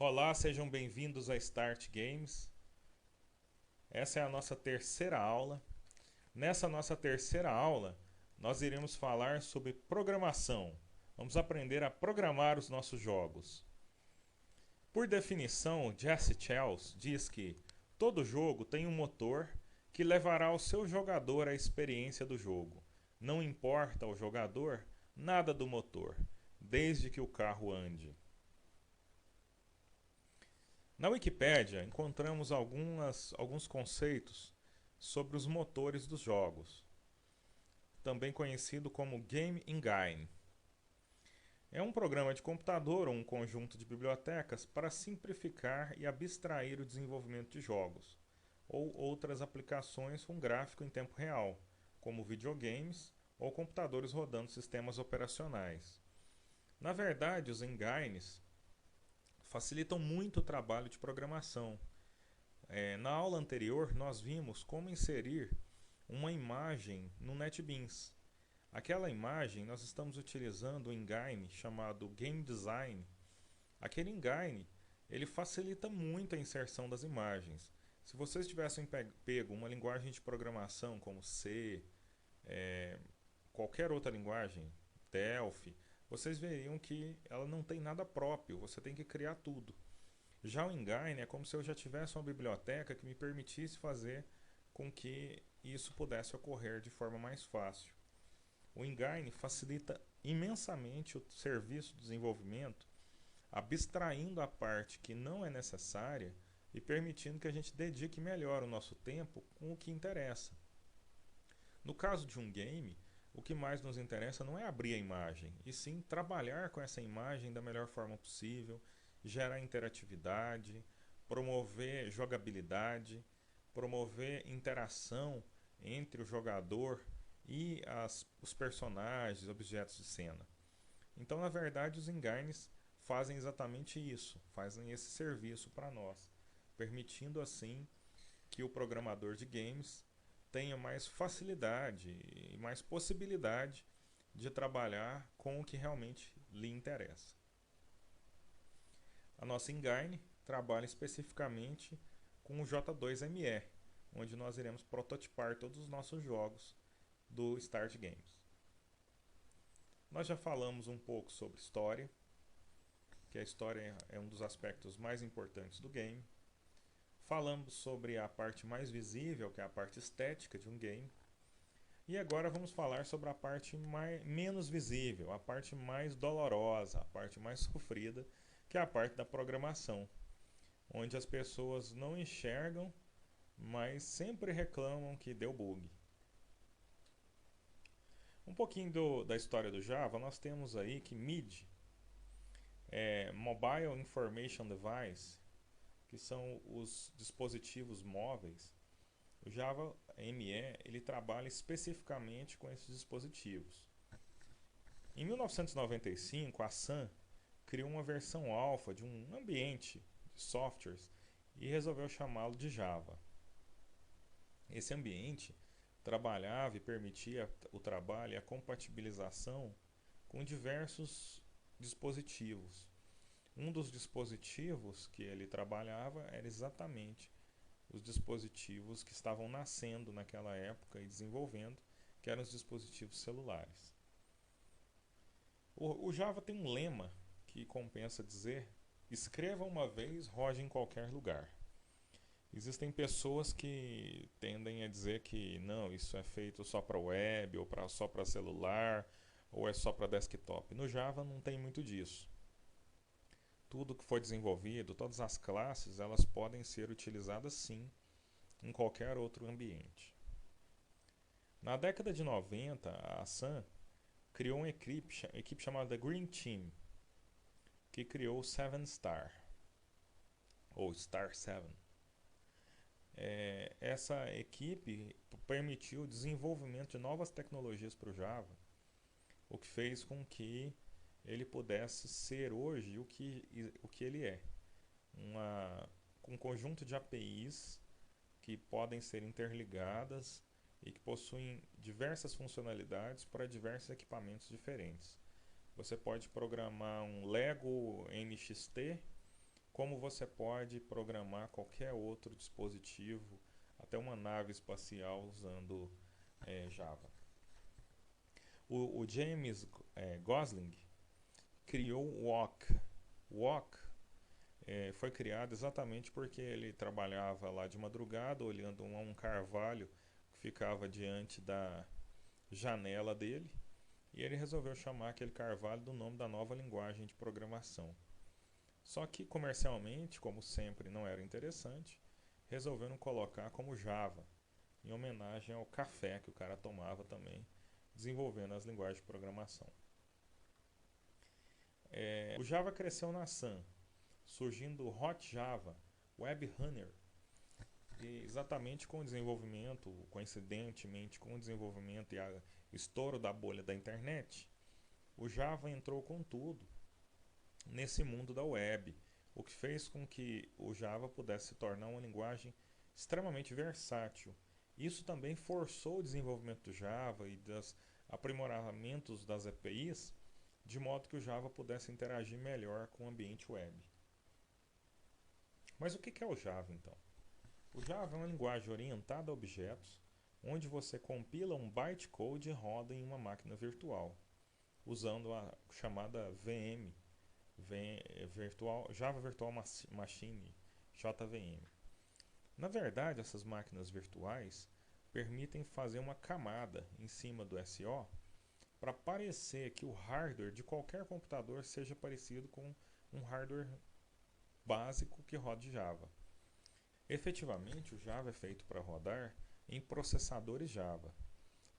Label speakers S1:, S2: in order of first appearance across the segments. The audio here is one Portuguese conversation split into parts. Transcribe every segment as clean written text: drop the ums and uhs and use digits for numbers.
S1: Olá, sejam bem-vindos a Start Games. Essa é a nossa terceira aula. Nessa nossa terceira aula, nós iremos falar sobre programação. Vamos aprender a programar os nossos jogos. Por definição, Jesse Charles diz que todo jogo tem um motor que levará o seu jogador à experiência do jogo. Não importa ao jogador nada do motor, desde que o carro ande. Na Wikipédia encontramos alguns conceitos sobre os motores dos jogos, também conhecido como Game Engine. É um programa de computador ou um conjunto de bibliotecas para simplificar e abstrair o desenvolvimento de jogos, ou outras aplicações com gráfico em tempo real, como videogames ou computadores rodando sistemas operacionais. Na verdade, os engines facilitam muito o trabalho de programação. Na aula anterior, nós vimos como inserir uma imagem no NetBeans. Aquela imagem nós estamos utilizando um engine chamado Game Design. Aquele engine ele facilita muito a inserção das imagens. Se vocês tivessem pego uma linguagem de programação como C, qualquer outra linguagem, Delphi, vocês veriam que ela não tem nada próprio, você tem que criar tudo. Já o Engine é como se eu já tivesse uma biblioteca que me permitisse fazer com que isso pudesse ocorrer de forma mais fácil. O Engine facilita imensamente o serviço de desenvolvimento, abstraindo a parte que não é necessária e permitindo que a gente dedique melhor o nosso tempo com o que interessa. No caso de um game, o que mais nos interessa não é abrir a imagem, e sim trabalhar com essa imagem da melhor forma possível, gerar interatividade, promover jogabilidade, promover interação entre o jogador e os personagens, objetos de cena. Então, na verdade, os engines fazem exatamente isso, fazem esse serviço para nós, permitindo assim que o programador de games tenha mais facilidade e mais possibilidade de trabalhar com o que realmente lhe interessa. A nossa engine trabalha especificamente com o J2ME, onde nós iremos prototipar todos os nossos jogos do Start Games. Nós já falamos um pouco sobre história, que a história é um dos aspectos mais importantes do game. Falamos sobre a parte mais visível, que é a parte estética de um game. E agora vamos falar sobre a parte menos visível, a parte mais dolorosa, a parte mais sofrida, que é a parte da programação, onde as pessoas não enxergam, mas sempre reclamam que deu bug. Um pouquinho da história do Java, nós temos aí que MIDI, Mobile Information Device, que são os dispositivos móveis. O Java ME ele trabalha especificamente com esses dispositivos. Em 1995, a Sun criou uma versão alfa de um ambiente de softwares e resolveu chamá-lo de Java. Esse ambiente trabalhava e permitia o trabalho e a compatibilização com diversos dispositivos. Um dos dispositivos que ele trabalhava era exatamente os dispositivos que estavam nascendo naquela época e desenvolvendo, que eram os dispositivos celulares. O Java tem um lema que compensa dizer: escreva uma vez, rode em qualquer lugar. Existem pessoas que tendem a dizer que não, isso é feito só para web, ou só para celular, ou é só para desktop. No Java não tem muito disso. Tudo que foi desenvolvido, todas as classes, elas podem ser utilizadas sim em qualquer outro ambiente. Na década de 90, a Sun criou uma equipe chamada Green Team, que criou o Seven Star, ou Star 7. Essa equipe permitiu o desenvolvimento de novas tecnologias para o Java, o que fez com que ele pudesse ser hoje o que ele é. Um conjunto de APIs que podem ser interligadas e que possuem diversas funcionalidades para diversos equipamentos diferentes. Você pode programar um Lego NXT como você pode programar qualquer outro dispositivo, até uma nave espacial usando Java. O James Gosling criou o Wok. O Wok foi criado exatamente porque ele trabalhava lá de madrugada olhando um carvalho que ficava diante da janela dele, e ele resolveu chamar aquele carvalho do nome da nova linguagem de programação. Só que comercialmente, como sempre, não era interessante, resolveram colocar como Java, em homenagem ao café que o cara tomava também, desenvolvendo as linguagens de programação. O Java cresceu na Sun, surgindo o Hot Java, Web Runner, e exatamente com o desenvolvimento, coincidentemente com o desenvolvimento e o estouro da bolha da internet, o Java entrou com tudo nesse mundo da web, o que fez com que o Java pudesse se tornar uma linguagem extremamente versátil. Isso também forçou o desenvolvimento do Java e dos aprimoramentos das APIs, de modo que o Java pudesse interagir melhor com o ambiente web. Mas o que é o Java então? O Java é uma linguagem orientada a objetos, onde você compila um bytecode e roda em uma máquina virtual, usando a chamada VM, Java Virtual Machine, JVM. Na verdade, essas máquinas virtuais permitem fazer uma camada em cima do SO para parecer que o hardware de qualquer computador seja parecido com um hardware básico que roda Java. Efetivamente, o Java é feito para rodar em processadores Java,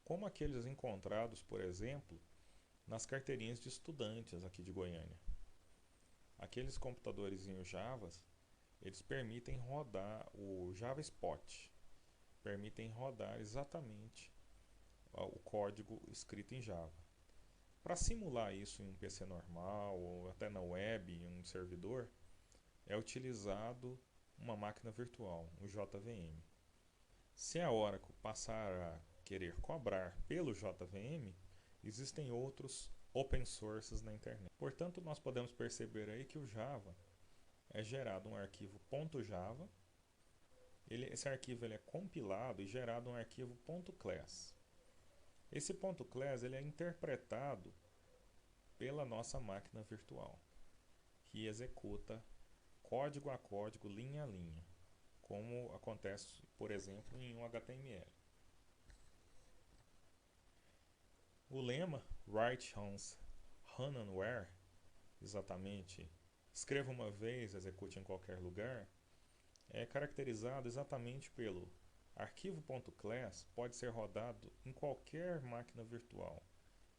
S1: como aqueles encontrados, por exemplo, nas carteirinhas de estudantes aqui de Goiânia. Aqueles computadores Java, eles permitem rodar o JavaSpot, permitem rodar exatamente o código escrito em Java. Para simular isso em um PC normal ou até na web, em um servidor, é utilizado uma máquina virtual, o JVM. Se a Oracle passar a querer cobrar pelo JVM, existem outros open sources na internet. Portanto, nós podemos perceber aí que o Java é gerado um arquivo .java, esse arquivo é compilado e gerado um arquivo .class. Esse .class ele é interpretado pela nossa máquina virtual, que executa código a código, linha a linha, como acontece, por exemplo, em um HTML. O lema Write Once, Run Anywhere, exatamente, escreva uma vez, execute em qualquer lugar, é caracterizado exatamente pelo arquivo.class pode ser rodado em qualquer máquina virtual,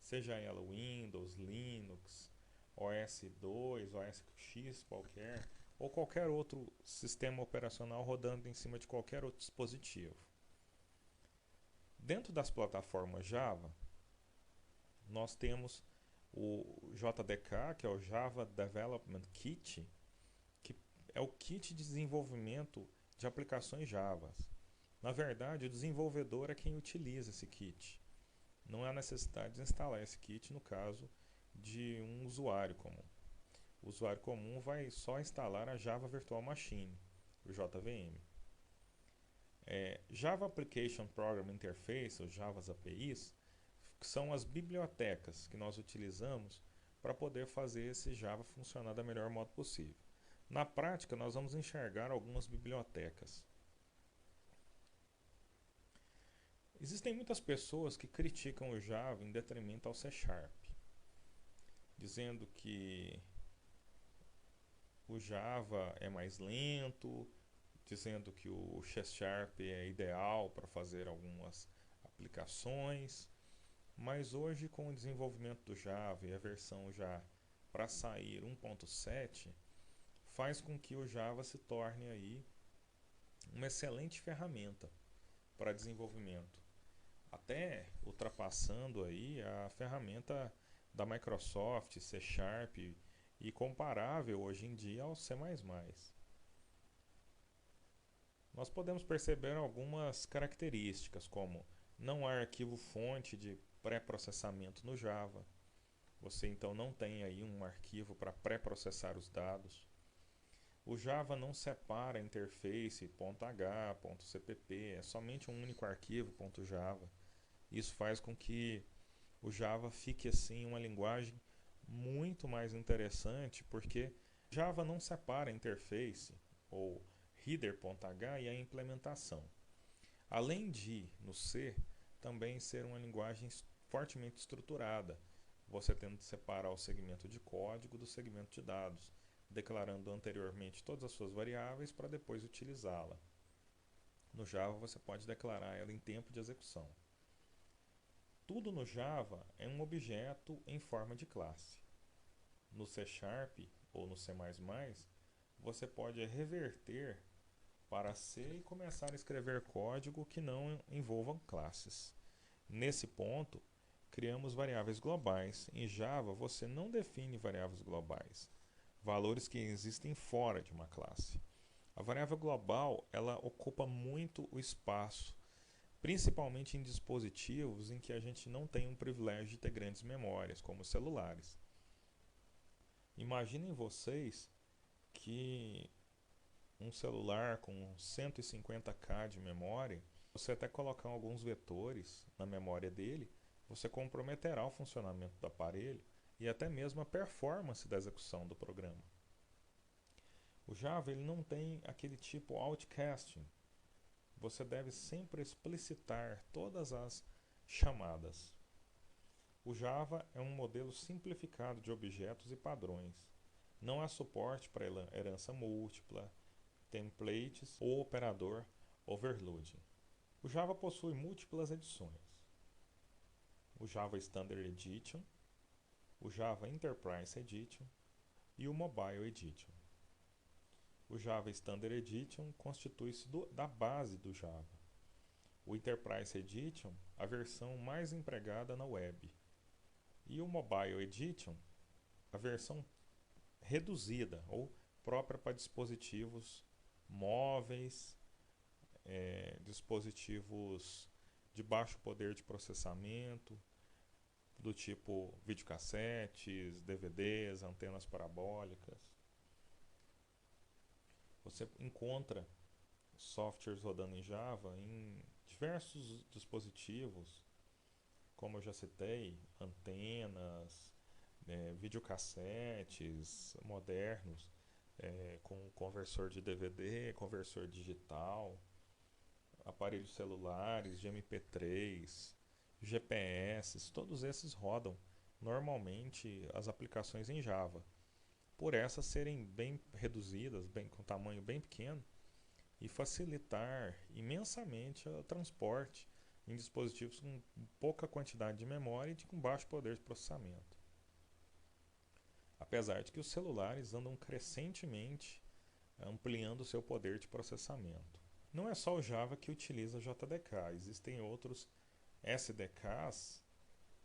S1: seja ela Windows, Linux, OS2, OS X qualquer, ou qualquer outro sistema operacional rodando em cima de qualquer outro dispositivo. Dentro das plataformas Java, nós temos o JDK, que é o Java Development Kit, que é o kit de desenvolvimento de aplicações Java. Na verdade, o desenvolvedor é quem utiliza esse kit. Não há necessidade de instalar esse kit no caso de um usuário comum. O usuário comum vai só instalar a Java Virtual Machine, o JVM. Java Application Program Interface, ou Java APIs, são as bibliotecas que nós utilizamos para poder fazer esse Java funcionar da melhor modo possível. Na prática, nós vamos enxergar algumas bibliotecas. Existem muitas pessoas que criticam o Java em detrimento ao C#, dizendo que o Java é mais lento, dizendo que o C# é ideal para fazer algumas aplicações, mas hoje com o desenvolvimento do Java e a versão já para sair 1.7, faz com que o Java se torne aí uma excelente ferramenta para desenvolvimento, até ultrapassando aí a ferramenta da Microsoft, C# e comparável hoje em dia ao C++. Nós podemos perceber algumas características, como não há arquivo fonte de pré-processamento no Java. Você então não tem aí um arquivo para pré-processar os dados. O Java não separa a interface .h, .cpp, é somente um único arquivo .java. Isso faz com que o Java fique assim uma linguagem muito mais interessante, porque Java não separa a interface ou header.h e a implementação. Além de, no C, também ser uma linguagem fortemente estruturada, você tendo que separar o segmento de código do segmento de dados, declarando anteriormente todas as suas variáveis para depois utilizá-la. No Java você pode declarar ela em tempo de execução. Tudo no Java é um objeto em forma de classe. No C Sharp ou no C++, você pode reverter para C e começar a escrever código que não envolvam classes. Nesse ponto, criamos variáveis globais. Em Java, você não define variáveis globais, valores que existem fora de uma classe. A variável global, ela ocupa muito o espaço, principalmente em dispositivos em que a gente não tem um privilégio de ter grandes memórias, como celulares. Imaginem vocês que um celular com 150K de memória, você até colocar alguns vetores na memória dele, você comprometerá o funcionamento do aparelho e até mesmo a performance da execução do programa. O Java ele não tem aquele tipo outcasting. Você deve sempre explicitar todas as chamadas. O Java é um modelo simplificado de objetos e padrões. Não há suporte para herança múltipla, templates ou operador overloading. O Java possui múltiplas edições. O Java Standard Edition, o Java Enterprise Edition e o Mobile Edition. O Java Standard Edition constitui-se da base do Java. O Enterprise Edition, a versão mais empregada na web. E o Mobile Edition, a versão reduzida ou própria para dispositivos móveis, dispositivos de baixo poder de processamento, do tipo videocassetes, DVDs, antenas parabólicas. Você encontra softwares rodando em Java em diversos dispositivos, como eu já citei, antenas, videocassetes modernos, com conversor de DVD, conversor digital, aparelhos celulares de MP3, GPS, todos esses rodam normalmente as aplicações em Java. Por essas serem bem reduzidas, com tamanho bem pequeno, e facilitar imensamente o transporte em dispositivos com pouca quantidade de memória e com baixo poder de processamento. Apesar de que os celulares andam crescentemente ampliando seu poder de processamento. Não é só o Java que utiliza JDK, existem outros SDKs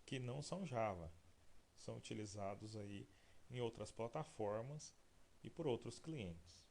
S1: que não são Java, são utilizados aí em outras plataformas e por outros clientes.